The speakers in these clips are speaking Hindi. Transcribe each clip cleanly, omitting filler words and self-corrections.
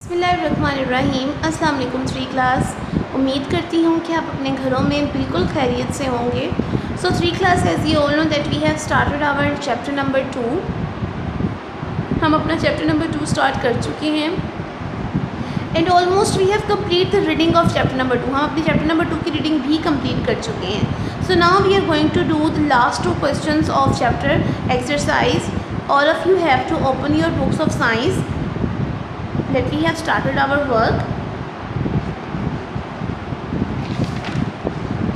बिस्मिल्लाहिर्रहमानिर्रहीम। अस्सलाम वालेकुम 3 क्लास। उम्मीद करती हूँ कि आप अपने घरों में बिल्कुल खैरियत से होंगे। So 3 class, as you all know that we have started our chapter number 2। हम अपना चैप्टर नंबर 2 स्टार्ट कर चुके हैं and almost we have complete the reading of chapter number 2। हम अपने चैप्टर नंबर 2 की रीडिंग भी कंप्लीट कर चुके हैं। So now we are going to do the last 2 questions of chapter exercise. All of you have to open your books of science that we have started our work.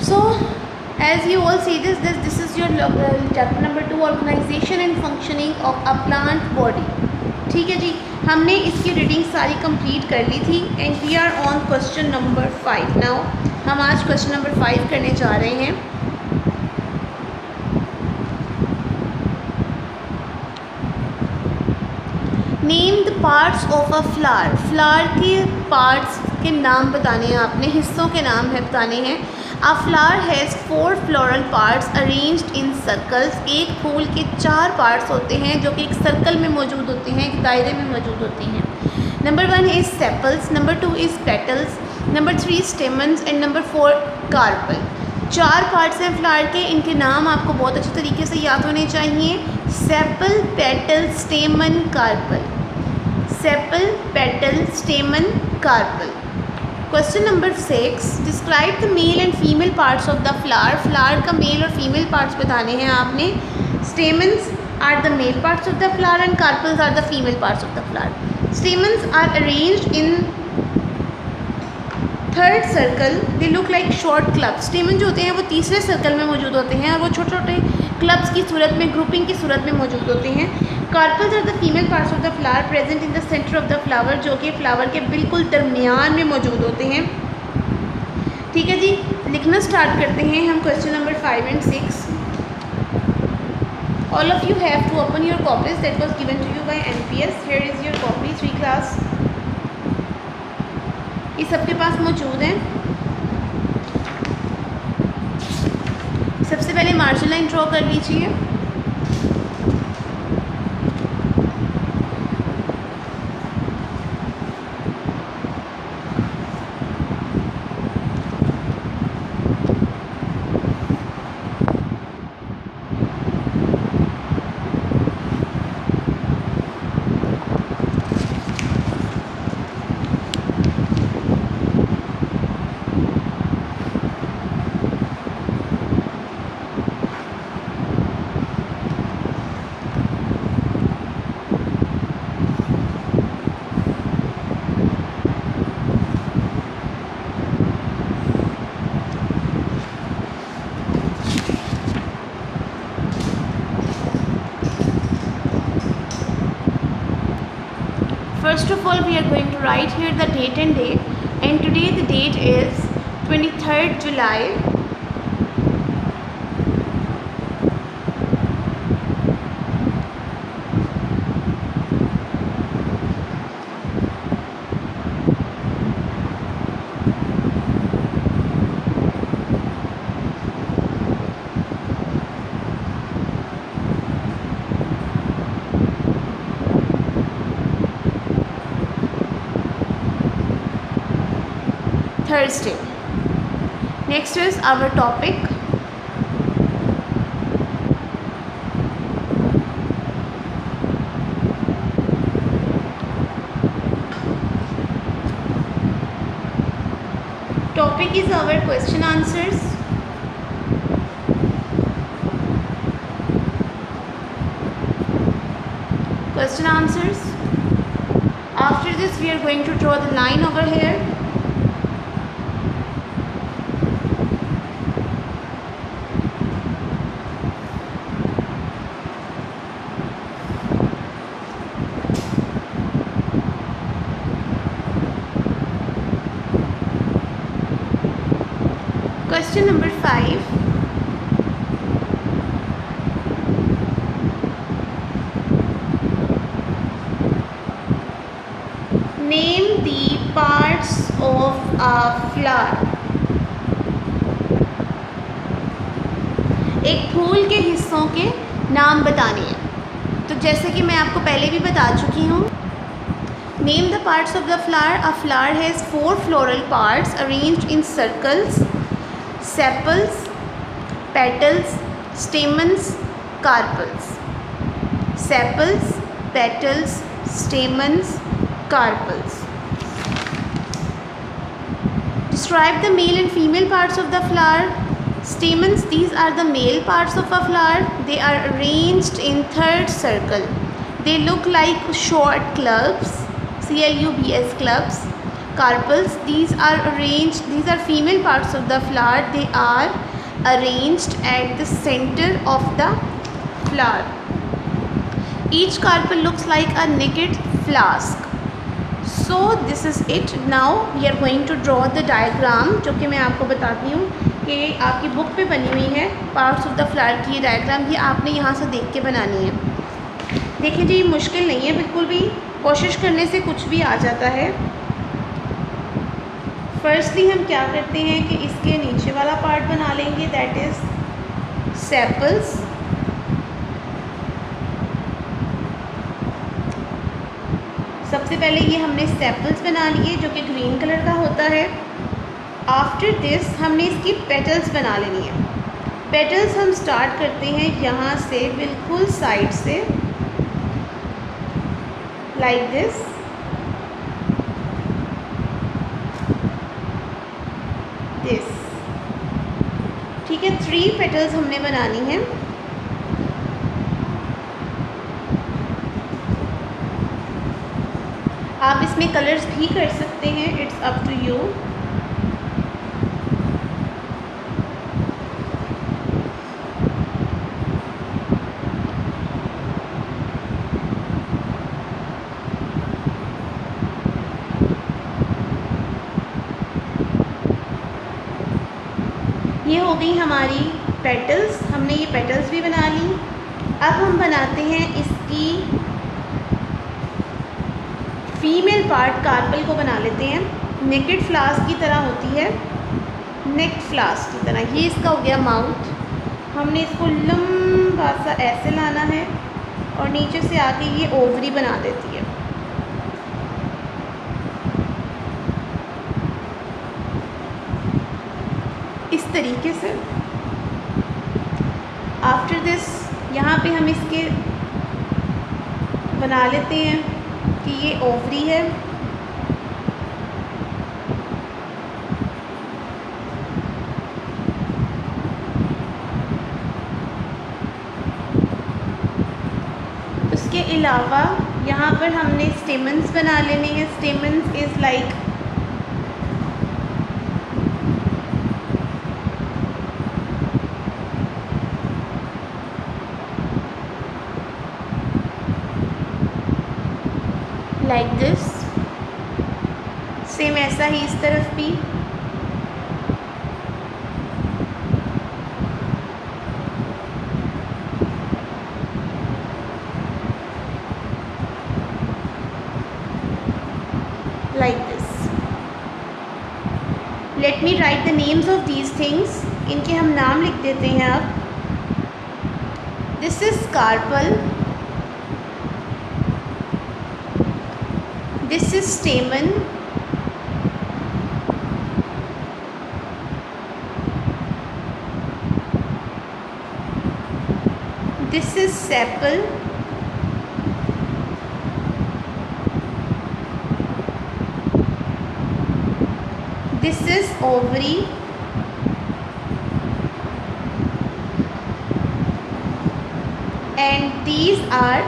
So as you all see this is your chapter number 2, organization and functioning of a plant body। ठीक है जी, हमने इसकी रीडिंग सारी कंप्लीट कर ली थी and we are on question number 5 now. हम आज क्वेश्चन नंबर 5 करने जा रहे हैं। Name the parts of a flower. Flower के पार्ट्स के नाम बताने हैं आपने, हिस्सों के नाम है बताने हैं। अ flower has 4 floral parts arranged in circles. एक फूल के 4 पार्ट्स होते हैं जो कि एक सर्कल में मौजूद होते हैं, एक दायरे में मौजूद होते हैं। Number 1 is sepals, number 2 is petals, number 3 stamens and number 4 carpel. 4 parts हैं फ्लावर के, इनके नाम आपको बहुत अच्छे तरीके से याद होने चाहिए। Sepal, petal, stamen, carpel. Sepal, petal, stamen, carpel. Question number 6, describe the male and female parts of the flower. Flower का मेल और फीमेल पार्ट्स बताने हैं आपने। Stamens are the male parts of the flower and carpels are the female parts of the flower. Stamens are arranged in third circle, they look like short clubs. Stamen जो होते हैं वो तीसरे सर्कल में मौजूद होते हैं और वो छोटे छोटे क्लब्स की सूरत में, ग्रुपिंग की सूरत में मौजूद होते हैं। Carpels are the female parts of the flower present in the centre of the flower, जो कि फ्लावर के बिल्कुल दरमियान में मौजूद होते हैं। ठीक है जी, लिखना स्टार्ट करते हैं हम question number 5 and 6। All of you have to open your copies that was given to you by NPS। Here is your copy 3 class, ये सबके पास मौजूद हैं। सबसे पहले मार्जिन लाइन ड्रॉ कर लीजिए। First of all, we are going to write here the date and date, and today the date is 23rd July. Thursday. Next is our topic. Topic is our question answers. Question answers. After this, we are going to draw the line over here. Question number 5. Name the parts of a flower. एक फूल के हिस्सों के नाम बताने हैं। तो जैसे कि मैं आपको पहले भी बता चुकी हूँ, Name the parts of the flower. A flower has 4 floral parts arranged in circles: sepals, petals, stamens, carpels. Sepals, petals, stamens, carpels. Describe the male and female parts of the flower. Stamens, these are the male parts of a flower. They are arranged in third circle. They look like short clubs, clubs, clubs. Carpels, these are female parts of the flower. They are arranged at the center of the flower. Each carpel looks like a naked flask. So this is it. Now we are going to draw the diagram, जो कि मैं आपको बताती हूँ कि आपकी बुक पे बनी हुई है पार्ट्स ऑफ द फ्लावर की डायग्राम। ये आपने यहाँ से देख के बनानी है। देखिए जी, ये मुश्किल नहीं है बिल्कुल भी, कोशिश करने से कुछ भी आ जाता है। फर्स्टली हम क्या करते हैं कि इसके नीचे वाला पार्ट बना लेंगे, दैट इज़ सेपल्स। सबसे पहले ये हमने सेपल्स बना लिए जो कि ग्रीन कलर का होता है। आफ्टर दिस हमने इसकी पेटल्स बना लेनी है। पेटल्स हम स्टार्ट करते हैं यहाँ से बिल्कुल साइड से, लाइक दिस। ठीक है, 3 पेटल्स हमने बनानी है। आप इसमें कलर्स भी कर सकते हैं, इट्स अप टू यू। ये हो गई हमारी पेटल्स, हमने ये पेटल्स भी बना ली। अब हम बनाते हैं इसकी फीमेल पार्ट, कार्पल को बना लेते हैं। नेकेड फ्लास्क की तरह होती है, नेक फ्लास्क की तरह। ये इसका हो गया माउथ। हमने इसको लंबा सा ऐसे लाना है और नीचे से आके ये ओवरी बना देती है। इस तरीके से। आफ्टर दिस यहाँ पे हम इसके बना लेते हैं कि ये ओवरी है। उसके अलावा यहाँ पर हमने स्टेमन्स बना लेने हैं। Stamens is like this. Same ऐसा ही इस तरफ भी। Like this. Let me write the names of these things. इनके हम नाम लिख देते हैं अब। This is carpel, this is stamen, this is sepal, this is ovary, and these are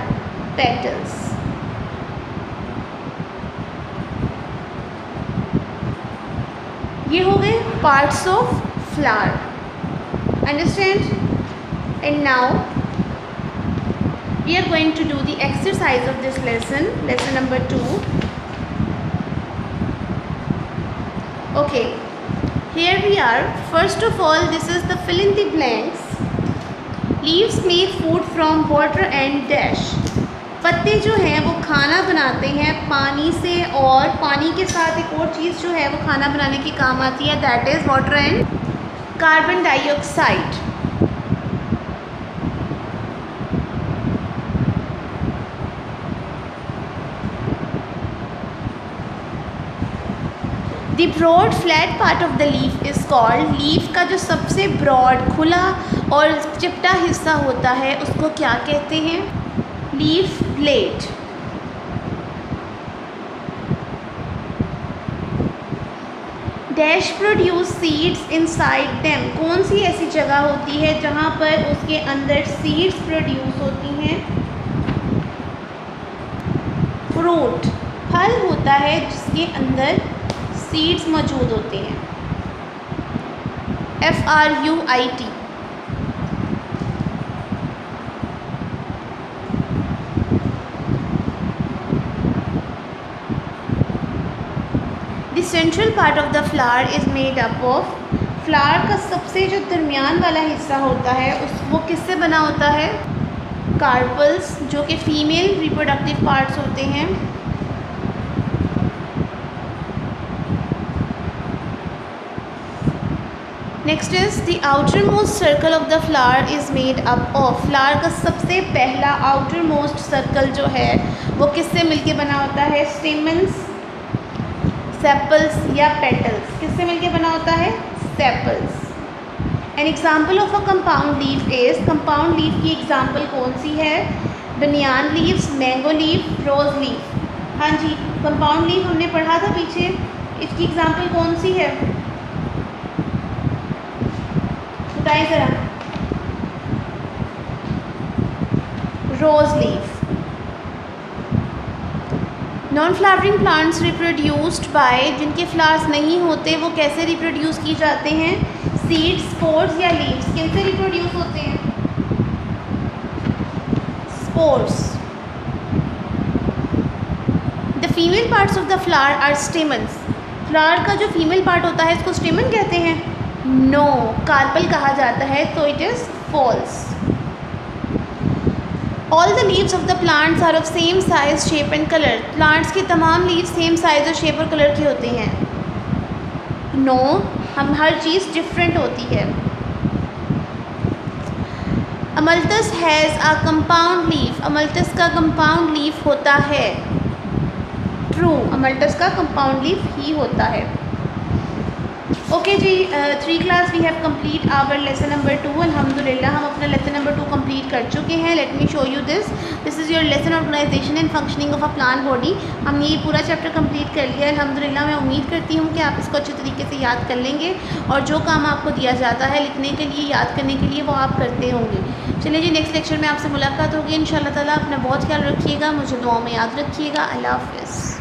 petals. ये हो गए parts of flower, understand? And now we are going to do the exercise of this lesson, lesson number 2. Okay, here we are. First of all, this is the fill in the blanks. Leaves make food from water and dash. पत्ते जो हैं वो खाना बनाते हैं पानी से, और पानी के साथ एक और चीज़ जो है वो खाना बनाने की काम आती है, that is water and carbon dioxide. The broad flat part of the leaf is called, leaf का जो सबसे ब्रॉड खुला और चिपटा हिस्सा होता है उसको क्या कहते हैं? Leaf blade. Dash produce seeds inside them, कौन सी ऐसी जगह होती है जहाँ पर उसके अंदर सीड्स प्रोड्यूस होती हैं? फ्रूट, फल होता है जिसके अंदर सीड्स मौजूद होते हैं। FRUIT। The central part of the flower is made up of, flower का सबसे जो दरमियान वाला हिस्सा होता है वो किससे बना होता है? कार्पल्स, जो कि फीमेल रिप्रोडक्टिव पार्ट्स होते हैं। Next is the outer most circle of the flower is made up of, flower का सबसे पहला आउटर मोस्ट सर्कल जो है वो किससे मिलके बना होता है? स्टेमन्स, सेपल्स या पेटल्स, किससे मिलके बना होता है? Sepals. An example of a compound leaf is, compound leaf की एग्जाम्पल कौन सी है? बनियान लीव्स, मैंगो लीफ, रोज़ लीफ। हाँ जी, कंपाउंड लीफ हमने पढ़ा था पीछे, इसकी एग्जाम्पल कौन सी है? बताइए ज़रा। Rose leaf. Non flowering plants reproduced by, जिनके फ्लावर्स नहीं होते वो कैसे रिप्रोड्यूस की जाते हैं? सीड्स, स्पोर्स या लीव्स, किनसे रिप्रोड्यूस होते हैं? Spores. The female parts of the flower are stamens, flower का जो फीमेल पार्ट होता है इसको स्टेमन कहते हैं? नो, कार्पल कहा जाता है, तो it is false. All the leaves of the plants are of same size, shape and colour, plants के तमाम लीव्स सेम साइज और शेप और कलर के होते हैं? नो, हम हर चीज़ डिफरेंट होती है। अमल्थस हैज़ अ कंपाउंड लीफ, अमल्थस का कंपाउंड लीफ होता है? ट्रू, अमल्थस का कंपाउंड लीफ ही होता है। ओके जी, 3 class we have complete our lesson number 2। अल्हम्दुलिल्लाह हम अपना लेसन नंबर 2 कंप्लीट कर चुके हैं। Let me show you this is your lesson organisation and functioning of a plant body. हमने ये पूरा चैप्टर कंप्लीट कर लिया है अल्हम्दुलिल्लाह। मैं उम्मीद करती हूँ कि आप इसको अच्छे तरीके से याद कर लेंगे और जो काम आपको दिया जाता है लिखने के लिए, याद करने के लिए, वो आप करते होंगे। चलिए जी, नेक्स्ट लेक्चर में आपसे मुलाकात होगी इंशाअल्लाह ताला। अपना बहुत ख्याल रखिएगा, मुझे दुआ में याद रखिएगा। अल्लाह हाफ़िज़।